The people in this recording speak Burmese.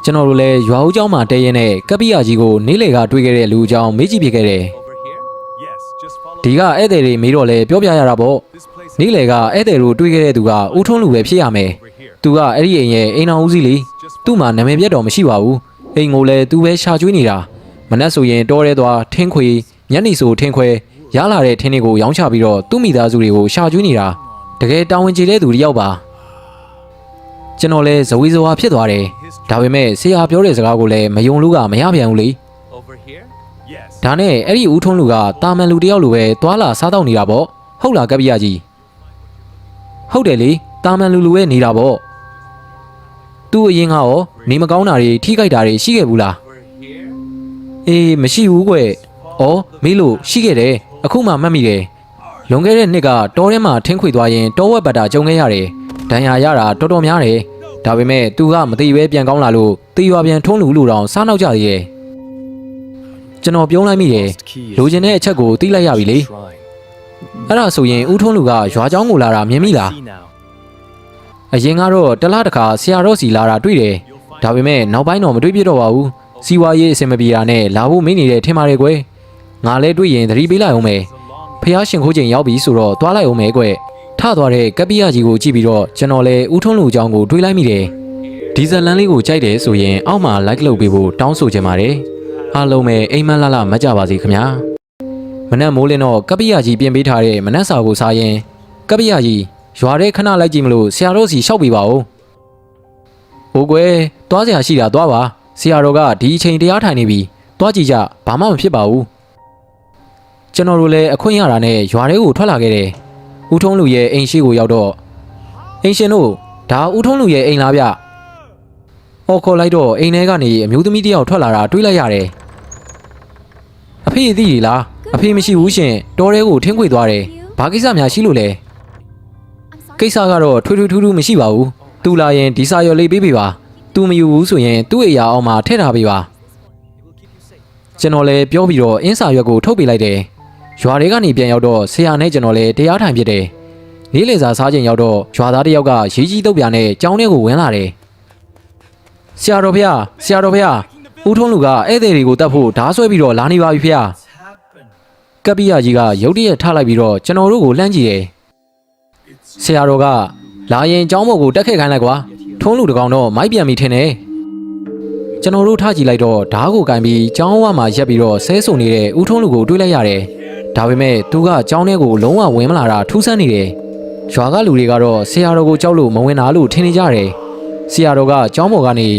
ကျွန်တော်တို့လည်းရွာဦးကျောင်းမှာတဲရင်နဲ့ကပိယကြီးကိုနေလေကတွေ့ခဲ့တဲ့လူအကြောင်းမေးကြည့်ဖြစ်ခဲ့တယ်ဒီကဧည့်သည်တွေမေးတော့လဲပြောပြရတာပေါ့နေလေကဧည့်သည်တို့တွေ့ခဲ့တဲ့သူကဦးထွန်းလူပဲဖြစ်ရမယ်သူကအဲ့ဒီအိမ်ရဲ့အိမ်တော်ဦးစီးလေသူ့မှာနာမည်ပြတ်တော်မရှိပါဘူးအိမ်ကိုလည်းသူပဲရှာကျွေးနေတာမနှက်ဆိုရင်တောထဲသွားထင်းခွေညနေဆိုထင်းခွဲရလာတဲ့ထင်းတွေကိုရောင်းချပြီးတော့သူ့မိသားစုတွေကိုရှာကျွေးနေတာတကယ်တာဝန်ကျေတဲ့သူတယောက်ပါကျွန်တော်လည်းဇဝေဇဝါဖြစ်သွားတယ်ဒါပေမဲ့ဆရာပြောတဲ့စကားကိုလည်းမယုံလို့ကမရပြန်ဘူးလေဒါနဲ့အဲ့ဒီဦးထွန်းလူကတာမန်လူတယောက်လိုပဲသွာလာစားတော့နေတာပေါ့ဟုတ်လားကပိယကြီးဟုတ်တယ်လေတာမန်လူလိုပဲနေတာပေါ့သူ့အရင်ကရောနေမကောင်းတာတွေထိခိုက်တာတွေရှိခဲ့ဘူးလားအေးမရှိဘူးကွဩမေးလို့ရှိခဲ့တယ်အခုမှမှတ်မိတယ်လွန်ခဲ့တဲ့နှစ်ကတောထဲမှာထင်းခွေသွားရင်တောဝက်ပတ်တာကြုံခဲ့ရတယ်ဒဏ်ရာရတာတော်တော်များတယ်ဒါပေမဲ့သူကမသိပဲပြန်ကောင်းလာလို့တေးရွာပြန်ထုံးလူလူတောင်စားနောက်ကြသေးတယ်ကျွန်တော်ပြောလိုက်မိတယ်လိုချင်တဲ့အချက်ကိုသိလိုက်ရပြီလေအဲ့ဒါဆိုရင်ဦးထွန်းလူကရွာเจ้าကိုလာတာမြင်မိလားအရင်ကတော့တလားတခါဆရာတော်စီလာတာတွေ့တယ်ဒါပေမဲ့နောက်ပိုင်းတော့မတွေ့ပြတော့ပါဘူးစီဝါရေးအစင်မပြေတာနဲ့လာဖို့မင်းနေတဲ့ထင်ပါတယ်ကွယ်ငါလည်းတွေ့ရင်သတိပေးလိုက်အောင်မယ်ဖះရှင်ခိုးချိန်ရောက်ပြီဆိုတော့သွားလိုက်အောင်မယ်ကွယ်ထသွားတဲ့ကပိယကြီးကိုကြည့်ပြီးတော့ကျွန်တော်လည်းဦးထွန်းလူအကြောင်းကိုတွေးလိုက်မိတယ်ဒီဇလန်လေးကိုကြိုက်တယ်ဆိုရင်အောက်မှာ like လုပ်ပေးဖို့တောင်းဆိုချင်ပါတယ်အားလုံးပဲအိမ်မက်လာမကြပါစေခင်ဗျာမနက်မိုးလင်းတော့ကပိယကြီးပြင်ပေးထားတဲ့မနက်စာကိုစားရင်ကပိယကြီးရွာထဲခဏလိုက်ကြည့်မလို့ဆရာတော်စီရှောက်ပေးပါဦးဟိုကွယ်သွားစရာရှိတာသွားပါဆရာတော်ကဒီအချိန်တရားထိုင်နေပြီသွားကြည့်ကြဘာမှမဖြစ်ပါဘူးကျွန်တော်တို့လည်းအခွင့်ရတာနဲ့ရွာထဲကိုထွက်လာခဲ့တယ်ဦးထုံးလူရဲ့အိမ်ရှိကိုရောက်တော့အိမ်ရှင်တို့ဒါဦးထုံးလူရဲ့အိမ်လားဗျ။အော်ခေါ်လိုက်တော့အိမ်ထဲကနေအမျိုးသမီးတယောက်ထွက်လာတာတွေးလိုက်ရတယ်။အဖေသိရလားအဖေမရှိဘူးရှင်တောထဲကိုထင်းခွေသွားတယ်။ဘာကိစ္စများရှိလို့လဲ။ကိစ္စကတော့ထွေထွေထူးထူးမရှိပါဘူး။သူလာရင်ဒီစာရွက်လေးပေးပေးပါ။သူမယူဘူးဆိုရင်သူ့အိယာအောင်မှာထည့်ထားပေးပါ။ကျွန်တော်လည်းပြောပြီးတော့အင်းစာရွက်ကိုထုတ်ပေးလိုက်တယ်။ရွာတွေကနေပြန်ရောက်တော့ဆရာနဲ့ကျွန်တော်လည်းတရားထိုင်ဖြစ်တယ်။လေးလေစာစားချိန်ရောက်တော့ရွာသားတယောက်ကရေးကြီးတုပ်ပြာနဲ့ကြောင်းထဲကိုဝင်လာတယ်။ဆရာတော်ဖေ။ဆရာတော်ဖေ။ဦးထွန်းလူကဧည့်သည်တွေကိုတတ်ဖို့ဓာဆွဲပြီးတော့လာနေပါပြီဖေ။ကပိယကြီးကရုတ်တရက်ထလိုက်ပြီးတော့ကျွန်တော်တို့ကိုလှမ်းကြည့်တယ်။ဆရာတော်ကလာရင်ကျောင်းပေါ်ကိုတက်ခဲ့ခိုင်းလိုက်ကွာ။ထုံးလူတကောင်တော့မိုက်ပြန်ပြီထင်တယ်။ကျွန်တော်တို့ထားကြည့်လိုက်တော့ဓာကိုကင်ပြီးကျောင်းဝမှာရက်ပြီးတော့ဆဲဆုံနေတဲ့ဦးထွန်းလူကိုတွေးလိုက်ရတယ်။ဒါပေမဲ့သူကကျောင်းထဲကိုလုံးဝဝင်မလာတာထူးဆန်းနေတယ်။ရွာကလူတွေကတော့ဆရာတော်ကိုကြောက်လို့မဝင်တာလို့ထင်နေကြတယ်။ဆရာတော်ကကျောင်းပေါ်ကနေ